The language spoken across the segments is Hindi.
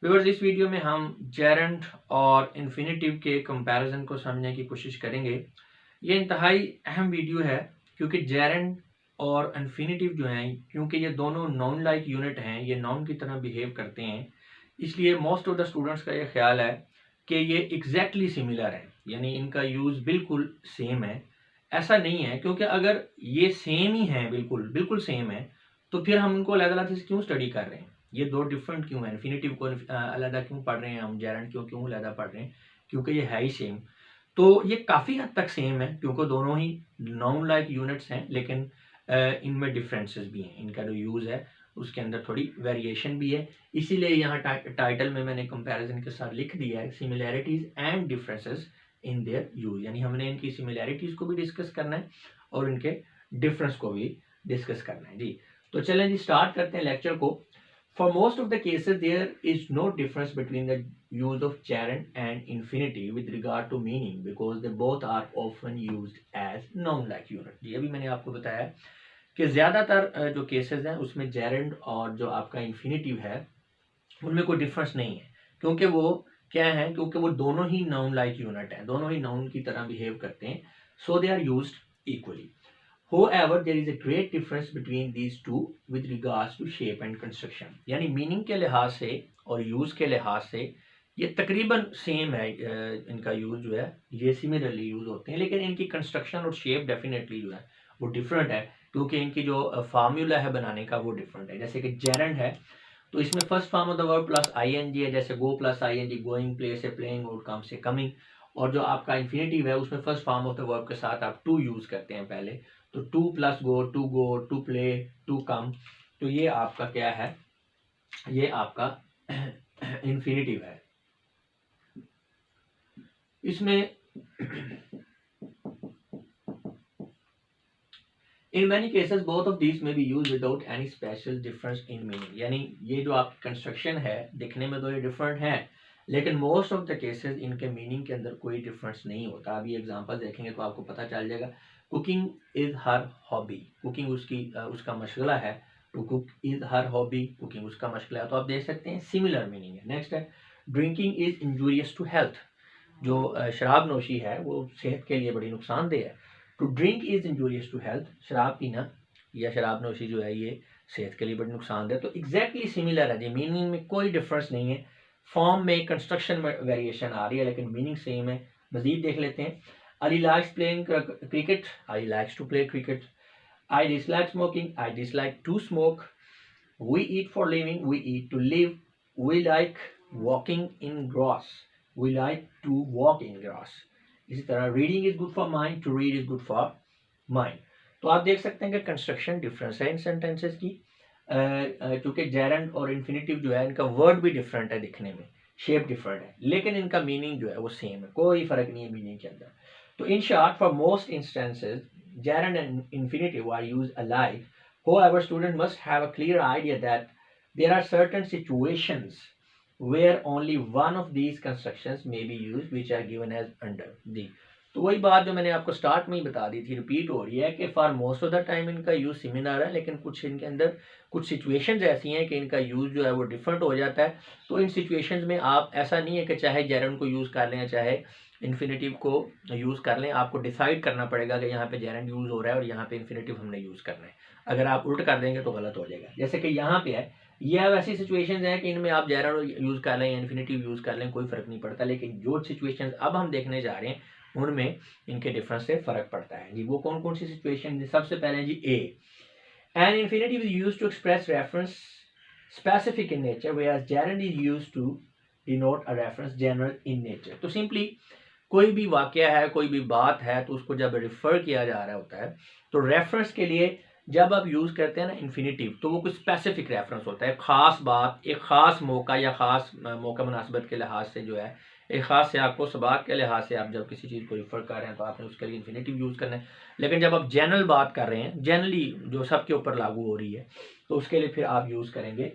व्यूअर्स, इस वीडियो में हम जेरेंट और इन्फिनेटिव के कंपैरिजन को समझने की कोशिश करेंगे। ये इंतहाई अहम वीडियो है क्योंकि जेरेंट और इन्फिनेटिव जो हैं, क्योंकि ये दोनों नाउन लाइक यूनिट हैं, ये नाउन की तरह बिहेव करते हैं, इसलिए मोस्ट ऑफ द स्टूडेंट्स का ये ख्याल है कि ये एग्जैक्टली सिमिलर है, यानी इनका यूज़ बिल्कुल सेम है। ऐसा नहीं है, क्योंकि अगर ये सेम ही है, बिल्कुल बिल्कुल सेम है, तो फिर हम इनको अलग-अलग से क्यों स्टडी कर रहे हैं? ये 2 डिफरेंट क्यों हैं? इन्फिनेटिव को अलग क्यों पढ़ रहे हैं हम? जेरेंट को क्यों अलग पढ़ रहे हैं? क्योंकि ये है ही सेम। तो ये काफ़ी हद तक सेम है, क्योंकि दोनों ही नाउन लाइक यूनिट्स हैं, लेकिन इनमें डिफरेंसेस भी हैं। इनका जो यूज़ है उसके अंदर थोड़ी वेरिएशन भी है। इसीलिए यहाँ टाइटल में मैंने कंपैरिजन के साथ लिख दिया है similarities and differences in their use, यानी हमने इनकी सिमिलैरिटीज़ को भी डिस्कस करना है और इनके डिफरेंस को भी डिस्कस करना है जी। तो चलें जी, स्टार्ट करते हैं लेक्चर को। For most of the cases, there is no difference between the use of gerund and infinitive with regard to meaning because they both are often used as noun-like unit. जी, अभी मैंने आपको बताया कि ज़्यादातर जो केसेस हैं उसमें gerund और जो आपका infinitive है उनमें कोई डिफरेंस नहीं है, क्योंकि वो क्या है, क्योंकि वो दोनों ही नाउन लाइक यूनिट हैं, दोनों ही नाउन की तरह बिहेव करते हैं, so they are used equally. However, there is a great difference between these two with regards to shape and construction. यानी मीनिंग के लिहाज से और यूज के लिहाज से ये तकरीबन सेम है। इनका यूज जो है ये सिमिलरली यूज होते हैं, लेकिन इनकी कंस्ट्रक्शन और शेप डेफिनेटली जो है वो डिफरेंट है, क्योंकि इनकी जो फार्मूला है बनाने का वो डिफरेंट है। जैसे कि जेरेंट है तो इसमें first form of the verb plus ING है, जैसे go plus ING, going, play से प्लेइंग और कम से कमिंग। और जो आपका इन्फिनेटिव है उसमें first form of the verb के साथ आप टू यूज करते हैं पहले, तो to plus go, to play, to come. तो ये आपका क्या है, ये आपका इन्फिनेटिव है। इसमें in many cases both of these may be use without any special difference in meaning, यानी ये जो आपकी कंस्ट्रक्शन है दिखने में तो ये डिफरेंट है, लेकिन मोस्ट ऑफ द केसेस इनके मीनिंग के अंदर कोई डिफरेंस नहीं होता। अभी एग्जांपल देखेंगे तो आपको पता चल जाएगा। Cooking is her hobby, cooking उसका मशगला है। To cook is her hobby, cooking उसका मशगला है। तो आप देख सकते हैं सिमिलर मीनिंग है। नेक्स्ट है drinking is injurious to health, जो शराब नोशी है वो सेहत के लिए बड़ी नुकसानदेह है। To drink is injurious to health, शराब पीना या शराब नोशी जो है ये सेहत के लिए बड़ी नुकसानदेह। तो एग्जैक्टली सिमिलर है जी, मीनिंग में कोई डिफरेंस नहीं है। फॉर्म में कंस्ट्रक्शन में वेरिएशन आ रही है, लेकिन मीनिंग सेम है। मजीद देख लेते हैं। Ali likes playing cricket, Ali likes to play cricket. I dislike smoking, I dislike to smoke. We eat for living, we eat to live. We like walking in grass, we like to walk in grass. इसी तरह reading is good for mind, to read is good for mind. तो आप देख सकते हैं कि कंस्ट्रक्शन डिफरेंस है इन सेंटेंसेस की, क्योंकि जेरेंट और इन्फिनेटिव जो है इनका वर्ड भी डिफरेंट है दिखने में, शेप डिफरेंट है, लेकिन इनका मीनिंग जो है वो सेम है, कोई फर्क नहीं है मीनिंग के अंदर। तो in short, for most instances gerund and infinitive are use alike. However, student must have a clear idea that there are certain situations where only one of these constructions may be used, which are given as under the। तो वही बात जो मैंने आपको स्टार्ट में ही बता दी थी रिपीट हो रही है कि for most of the time इनका यूज सिमिलर है, लेकिन कुछ इनके अंदर कुछ सिचुएशंस ऐसी हैं कि इनका यूज जो है वो डिफरेंट हो जाता है। तो इन सिचुएशंस में आप ऐसा नहीं है कि चाहे जेरेंट को यूज कर लें चाहे इन्फिनेटिव को यूज कर लें, आपको डिसाइड करना पड़ेगा कि यहाँ पे जेरेंट यूज हो रहा है और यहाँ पे इन्फिनेटिव हमने यूज करना है। अगर आप उल्ट कर देंगे तो गलत हो जाएगा। जैसे कि यहाँ पे है, ये अब ऐसी सिचुएशंस हैं कि इनमें आप जेरेंट यूज कर लें या इन्फिनेटिव यूज कर लें कोई फर्क नहीं पड़ता, लेकिन जो सिचुएशंस अब हम देखने जा रहे हैं उनमें इनके डिफरेंस से फर्क पड़ता है जी। वो कौन कौन सी सिचुएशन? सबसे पहले जी a, an infinitive is used to express reference specific in nature, whereas gerund is used to denote a reference general in nature. तो सिंपली कोई भी वाकया है, कोई भी बात है, तो उसको जब रेफर किया जा रहा होता है तो रेफरेंस के लिए जब आप यूज करते हैं ना इन्फिनेटिव, तो वो कुछ स्पेसिफिक रेफरेंस होता है, खास बात, एक खास मौका या खास मौका मुनासिबत के लिहाज से जो है, एक खास से आपको सबाक के लिहाज से आप जब किसी चीज़ को रिफर कर रहे हैं तो आपने उसके लिए इन्फिनेटिव यूज करना है। लेकिन जब आप जनरल बात कर रहे हैं, जनरली जो सबके ऊपर लागू हो रही है, तो उसके लिए फिर आप यूज करेंगे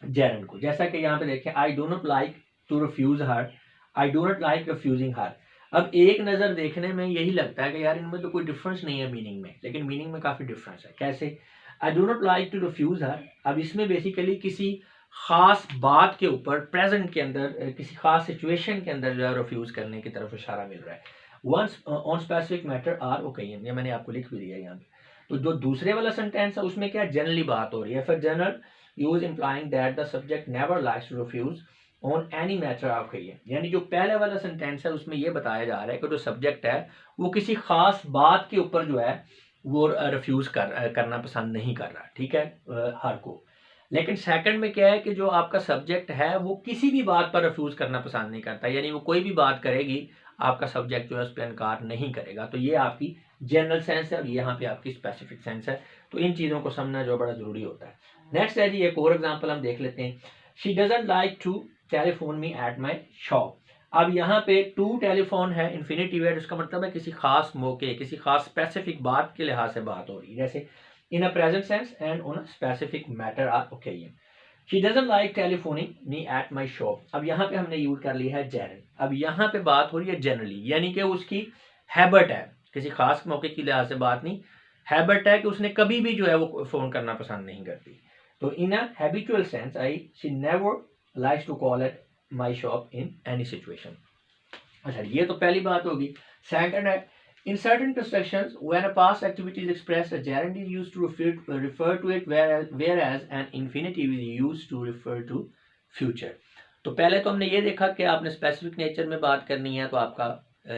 जेरेंट को। जैसा कि यहाँ पे देखें, I do not like to refuse her, I do not like refusing her. अब एक नज़र देखने में यही लगता है कि यार इनमें तो कोई डिफरेंस नहीं है मीनिंग में, लेकिन मीनिंग में काफ़ी डिफरेंस है। कैसे? I do not like to refuse her, अब इसमें बेसिकली किसी खास बात के ऊपर प्रेजेंट के अंदर किसी खास सिचुएशन के अंदर जो है रिफ्यूज करने की तरफ इशारा मिल रहा है। Once on specific matter or occasion, ये मैंने आपको लिख भी दिया यहाँ पे। तो जो दूसरे वाला सेंटेंस है उसमें क्या जनरली बात हो रही है, फिर general use implying that the subject never likes to refuse on any matter of occasion. यानी जो पहले वाला सेंटेंस है उसमें ये बताया जा रहा है कि जो सब्जेक्ट है वो किसी खास बात के ऊपर जो है वो रिफ्यूज करना पसंद नहीं कर रहा, ठीक है, हर को। लेकिन सेकंड में क्या है कि जो आपका सब्जेक्ट है वो किसी भी बात पर रिफ्यूज करना पसंद नहीं करता, यानी वो कोई भी बात करेगी आपका सब्जेक्ट जो है उस पर इनकार नहीं करेगा। तो ये आपकी जनरल सेंस है और यहाँ पे आपकी स्पेसिफिक सेंस है। तो इन चीज़ों को समझना जो बड़ा ज़रूरी होता है। नेक्स्ट है जी, एक और एग्जाम्पल हम देख लेते हैं। She doesn't like to telephone me at my shop. अब यहाँ पे टू टेलीफोन है, इन्फिनिटिव है, जिसका मतलब है किसी खास मौके, किसी खास स्पेसिफिक बात के लिहाज से बात हो रही है, जैसे in a present sense and on a specific matter or occasion. She doesn't like telephoning me at my shop. अब यहाँ पे हमने यूज कर लिया है जेरन। अब यहाँ पे बात हो रही है जनरली, यानी कि उसकी हैबिट है, किसी खास मौके की लिहाज से बात नहीं, हैबिट है कि उसने कभी भी जो है वो फोन करना पसंद नहीं करती। तो in a habitual sense I she never likes to call at my shop in any situation. अच्छा, ये तो पहली बात होगी। सेकंड है, in certain constructions, when a past activity is expressed, a gerund is used to refer to it, whereas an infinitive is used to refer to future. तो पहले तो हमने ये देखा कि आपने स्पेसिफिक नेचर में बात करनी है तो आपका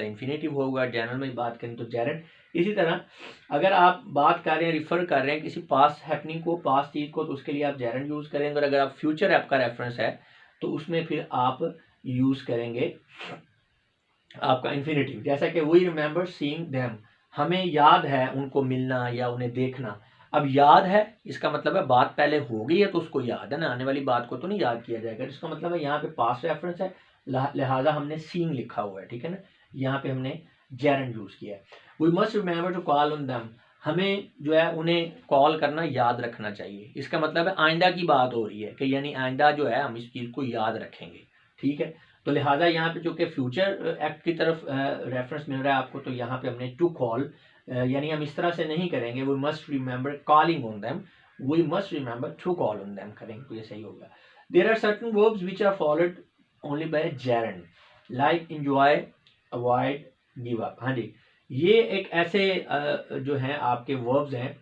इन्फिनेटिव होगा, जनरल में बात करनी तो जेरंड। इसी तरह अगर आप बात कर रहे हैं, रिफर कर रहे हैं किसी पास्ट हैपनिंग को, पास्ट चीज़ को, तो उसके लिए आप जेरंड यूज़ करेंगे। और अगर आप फ्यूचर आपका रेफरेंस है तो उसमें फिर आप यूज़ करेंगे आपका इन्फिनेटिव। जैसा कि वी रिमेंबर सीइंग देम, हमें याद है उनको मिलना या उन्हें देखना। अब याद है इसका मतलब है बात पहले हो गई है तो उसको याद है ना, आने वाली बात को तो नहीं याद किया जाएगा। इसका मतलब है यहाँ पे पास्ट रेफरेंस है, लिहाजा हमने सीइंग लिखा हुआ है, ठीक है ना। यहाँ पे हमने जेरंड यूज किया है। We must remember to call on them, हमें जो है उन्हें कॉल करना याद रखना चाहिए। इसका मतलब है आइंदा की बात हो रही है कि यानी आइंदा जो है हम इस चीज़ को याद रखेंगे, ठीक है। तो लिहाजा यहाँ पे जो कि फ्यूचर एक्ट की तरफ रेफरेंस मिल रहा है आपको, तो यहाँ पे हमने टू कॉल, यानी हम इस तरह से नहीं करेंगे we must remember calling on them, we must remember to call on them करेंगे तो ये सही होगा। There are certain verbs which are followed only by gerund, like enjoy, avoid, give up. हाँ जी, ये एक ऐसे जो हैं आपके वर्ब्स हैं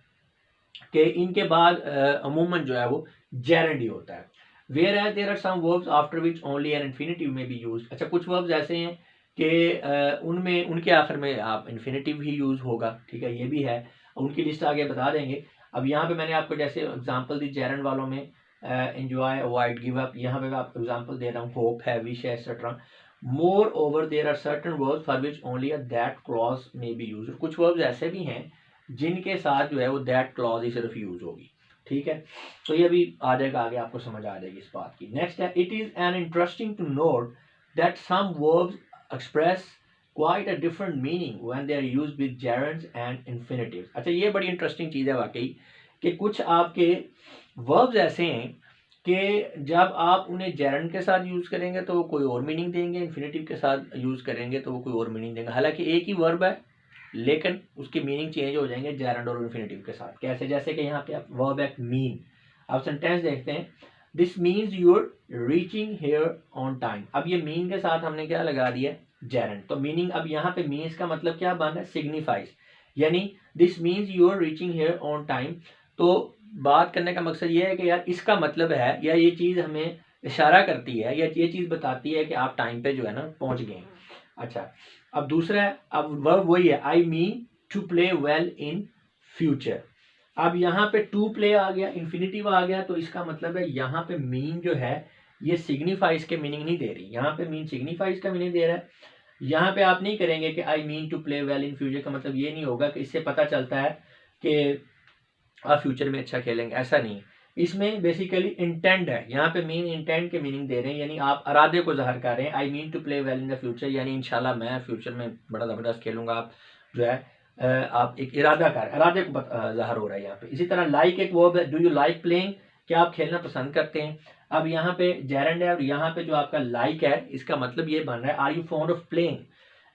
कि इनके बाद अमूमन जो है वो जेरंड ही होता है। Whereas there are some verbs after which only an infinitive may be used. अच्छा, कुछ verbs ऐसे हैं कि उनमें उनके आखिर में आप infinitive ही यूज़ होगा, ठीक है, ये भी है। उनकी लिस्ट आगे बता देंगे। अब यहाँ पे मैंने आपको जैसे एग्जांपल दी जेरंड वालों में, एंजॉय, अवॉइड, गिव अप। यहाँ पे मैं आपको एग्जांपल दे रहा हूँ, होप है, विश है, etcetera. Moreover there are certain verbs for which only a that clause may be use. कुछ वर्ब्स ऐसे भी हैं जिनके साथ जो है वो दैट क्लॉज ही सिर्फ यूज होगी, ठीक है। तो ये भी आ जाएगा, आगे आपको समझ आ जाएगी इस बात की। नेक्स्ट है, it is an interesting to note that some verbs express quite a different meaning when they are used with gerunds and infinitives. अच्छा, ये बड़ी इंटरेस्टिंग चीज़ है वाकई कि कुछ आपके वर्ब्स ऐसे हैं कि जब आप उन्हें जेरंड के साथ यूज़ करेंगे तो वो कोई और मीनिंग देंगे, इन्फिनेटिव के साथ यूज़ करेंगे तो वो कोई और मीनिंग देंगे। हालांकि एक ही वर्ब है लेकिन उसकी मीनिंग चेंज हो जाएंगे जेरंड और इन्फिनेटिव के साथ। कैसे? जैसे कि यहाँ पे आप वर्ब है मीन, आप सेंटेंस देखते हैं, this means your reaching here on time. अब ये मीन के साथ हमने क्या लगा दिया? जेरंड। तो मीनिंग अब यहाँ पे मीन्स का मतलब क्या बन रहा है? सिग्निफाइज, यानी this means your reaching here on time. तो बात करने का मकसद ये है कि यार इसका मतलब है या ये चीज़ हमें इशारा करती है या ये चीज़ बताती है कि आप टाइम पे जो है ना पहुँच गए। अच्छा, अब दूसरा है, अब वर्ब वही है, I mean to play well in future. अब यहाँ पे टू प्ले आ गया, इन्फिनिटिव आ गया, तो इसका मतलब है यहाँ पे मीन जो है ये सिग्निफाइज के मीनिंग नहीं दे रही। यहाँ पे मीन सिग्निफाइज का मीनिंग दे रहा है। यहाँ पे आप नहीं करेंगे कि I mean to play well in future, का मतलब ये नहीं होगा कि इससे पता चलता है कि आप फ्यूचर में अच्छा खेलेंगे, ऐसा नहीं। इसमें बेसिकली इंटेंट है, यहाँ पे मीन इंटेंट के मीनिंग दे रहे हैं, यानी आप इरादे को ज़ाहिर कर रहे हैं। I mean to play well in the future, यानी इंशाल्लाह मैं फ्यूचर में बड़ा ज़बरदस्त खेलूंगा। आप जो है आप एक इरादा कर, इरादे को ज़ाहिर हो रहा है यहाँ पे। इसी तरह लाइक एक वर्ब है, डू यू लाइक प्लेइंग, क्या आप खेलना पसंद करते हैं। अब यहाँ पे जेरंड है और यहाँ पे जो आपका लाइक है इसका मतलब ये बन रहा है are you fond of playing.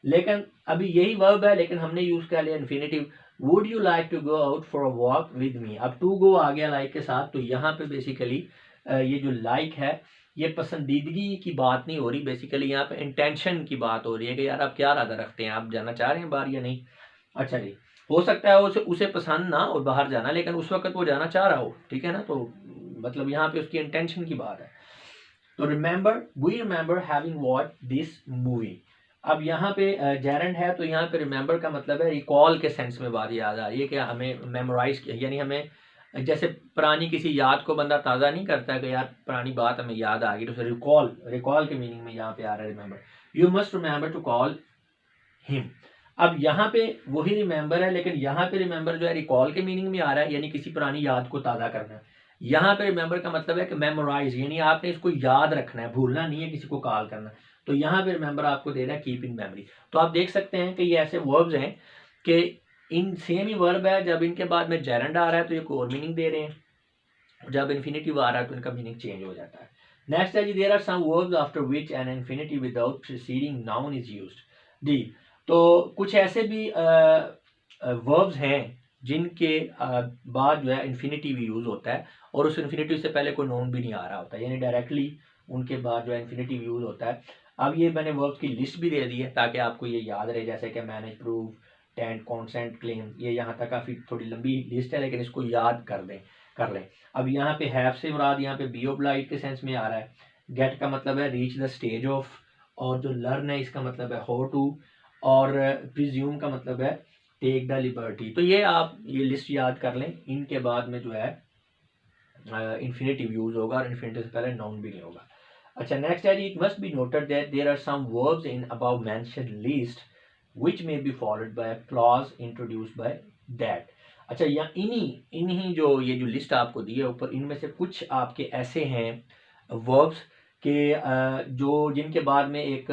लेकिन अभी यही वर्ब है लेकिन हमने यूज़ कर लिया infinitive, would you like to go out for a walk with me. अब टू गो आ गया लाइक के साथ, तो यहाँ पे बेसिकली ये जो लाइक है ये पसंदीदगी की बात नहीं हो रही, बेसिकली यहाँ पे इंटेंशन की बात हो रही है कि यार आप क्या इरादा रखते हैं, आप जाना चाह रहे हैं बाहर या नहीं। अच्छा जी, हो सकता है उसे पसंद ना हो बाहर जाना, लेकिन उस वक्त वो जाना चाह रहा हो, ठीक है ना, तो मतलब यहाँ पे उसकी इंटेंशन की बात है। तो remember, we remember having watch this movie. अब यहाँ पे जेरेंड है, तो यहाँ पे रिमेंबर का मतलब है रिकॉल के सेंस में बात याद आ रही है कि हमें मेमोराइज किया, यानी हमें जैसे पुरानी किसी याद को बंदा ताज़ा नहीं करता कि यार पुरानी बात हमें याद आ गई, तो उसे रिकॉल, रिकॉल के मीनिंग में यहाँ पे आ रहा है remember. You must remember to call him. अब यहाँ पे वही रिमेंबर है, लेकिन यहाँ पे रिमेंबर जो है रिकॉल के मीनिंग में आ रहा है, यानी किसी पुरानी याद को ताज़ा करना है। यहाँ पे रिमेंबर का मतलब है कि मेमोराइज, यानी आपने इसको याद रखना है, भूलना नहीं है किसी को कॉल करना। तो यहाँ पे रिमेंबर आपको दे रहा है कीप इन मेमोरी। तो आप देख सकते हैं कि ये ऐसे वर्ब्स हैं कि इन सेम ही वर्ब है, जब इनके बाद में जेरेंड आ रहा है तो ये कोई और मीनिंग दे रहे हैं, जब इन्फिनेटिव आ रहा है तो इनका मीनिंग चेंज हो जाता है। नेक्स्ट है जी, there are some verbs after which an infinitive without preceding noun is used. डी, तो कुछ ऐसे भी वर्ब्स हैं जिनके बाद जो है इन्फिनेटिव यूज होता है, और उस इन्फिनेटिव से पहले कोई नाउन भी नहीं आ रहा होता, यानी डायरेक्टली उनके बाद जो है इन्फिनेटिव यूज होता है। अब ये मैंने वर्ब्स की लिस्ट भी दे दी है ताकि आपको ये याद रहे, जैसे कि manage, prove, tent, consent, claim, ये यहाँ तक काफ़ी थोड़ी लंबी लिस्ट है, लेकिन इसको याद कर लें। अब यहाँ पे हैव से मुराद यहाँ पे बी ओब्लाइट के सेंस में आ रहा है। गेट का मतलब है रीच द स्टेज ऑफ, और जो लर्न है इसका मतलब है हाउ टू, और प्रिज्यूम का मतलब है टेक द लिबर्टी। तो ये आप ये लिस्ट याद कर लें, इनके बाद में जो है इन्फिनेटिव यूज होगा, और इन्फिनेटिव से पहले नाउन भी नहीं होगा। अच्छा, नेक्स्ट है, it must be noted that there are some verbs in above mentioned list which may be followed by clause introduced by that. अच्छा, या इन्हीं जो ये जो लिस्ट आपको दी है ऊपर, इनमें से कुछ आपके ऐसे हैं वर्ब्स के जो जिनके बाद में एक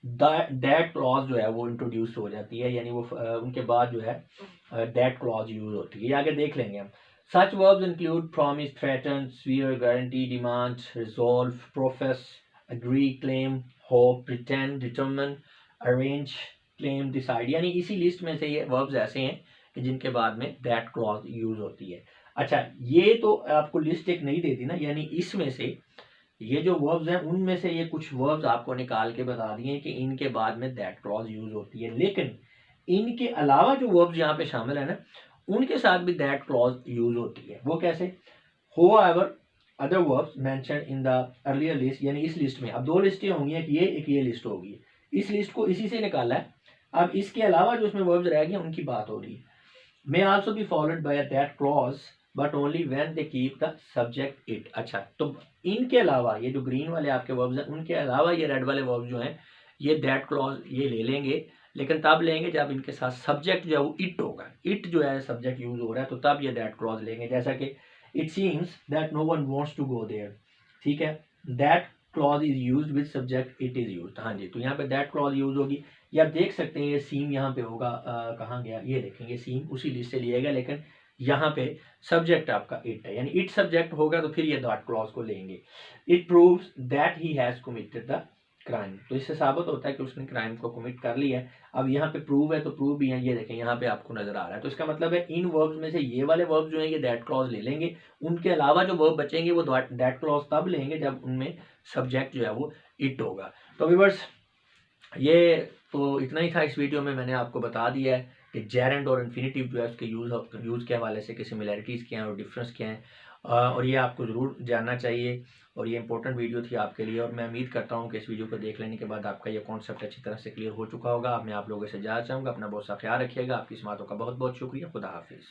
दैट क्लॉज जो है वो इंट्रोड्यूस हो जाती है, यानी वो उनके बाद जो है दैट क्लॉज यूज होती है, ये आगे देख लेंगे हम। Such verbs include promise, threaten, swear, guarantee, demand, resolve, profess, agree, claim, hope, pretend, determine, arrange, claim, decide। यानी इसी लिस्ट में से ये verbs ऐसे हैं कि जिनके बाद में that clause यूज होती है। अच्छा, ये तो आपको लिस्ट एक नहीं देती ना, यानी इसमें से ये जो वर्ब्स हैं उनमें से ये कुछ वर्ब्स आपको निकाल के बता दिए कि इनके बाद में दैट क्लॉज यूज होती है, लेकिन इनके अलावा जो वर्ब्स यहाँ पे शामिल है ना, उनके साथ भी दैट क्लॉज यूज होती है। वो कैसे? however other verbs mentioned in the earlier list, यानी इस लिस्ट में अब दो लिस्टें होंगी, एक ये लिस्ट होगी, इस लिस्ट को इसी से निकाला है। अब इसके अलावा जो उसमें वर्ब्स रह गए उनकी बात हो रही है। may also be followed by a that clause but only when they keep the subject it। अच्छा, तो इनके अलावा ये जो ग्रीन वाले आपके वर्ब्स हैं उनके अलावा ये रेड वाले वर्ब्स जो हैं ये that clause ये ले लेंगे, लेकिन तब लेंगे जब इनके साथ सब्जेक्ट जो है वो इट होगा। इट जो है सब्जेक्ट यूज हो रहा है तो तब ये that clause लेंगे, जैसा कि it seems that no one wants to go there, ठीक है, that clause is used with subject it is used. हाँ जी, तो यहाँ पे दैट क्लॉज यूज होगी। ये आप देख सकते हैं, ये सीम यहाँ पे होगा, कहाँ गया, ये देखेंगे सीम उसी लिस्ट से लिया गया, लेकिन यहाँ पे सब्जेक्ट आपका इट है, यानी इट सब्जेक्ट होगा तो फिर ये दैट क्लॉज को लेंगे। It proves that he has committed the crime, तो इससे साबित होता है कि उसने क्राइम को कमिट कर लिया है। अब यहाँ पे प्रूव है तो प्रूव भी है, ये देखें यहाँ पे आपको नजर आ रहा है, तो इसका मतलब है इन वर्ब्स में से ये वाले वर्ब्स जो हैं ये दैट क्लॉज ले लेंगे, उनके अलावा जो वर्ब बचेंगे वो दैट क्लॉज तब लेंगे जब उनमें सब्जेक्ट जो है वो इट होगा। तो व्यूअर्स, ये तो इतना ही था इस वीडियो में, मैंने आपको बता दिया है कि जेरेंड और इन्फिनेटिव जो है उसके यूज़ के हवाले से सिमिलैरिटीज़ क्या हैं और डिफरेंस क्या हैं, और ये आपको ज़रूर जानना चाहिए, और ये इंपॉर्टेंट वीडियो थी आपके लिए, और मैं उम्मीद करता हूँ कि इस वीडियो को देख लेने के बाद आपका ये कॉन्सेप्ट अच्छी तरह से क्लियर हो चुका होगा। अब मैं आप लोगों से जाना चाहूँगा, अपना बहुत सा ख्याल रखिएगा, आपकी समातों का बहुत बहुत शुक्रिया, खुदा हाफिज़।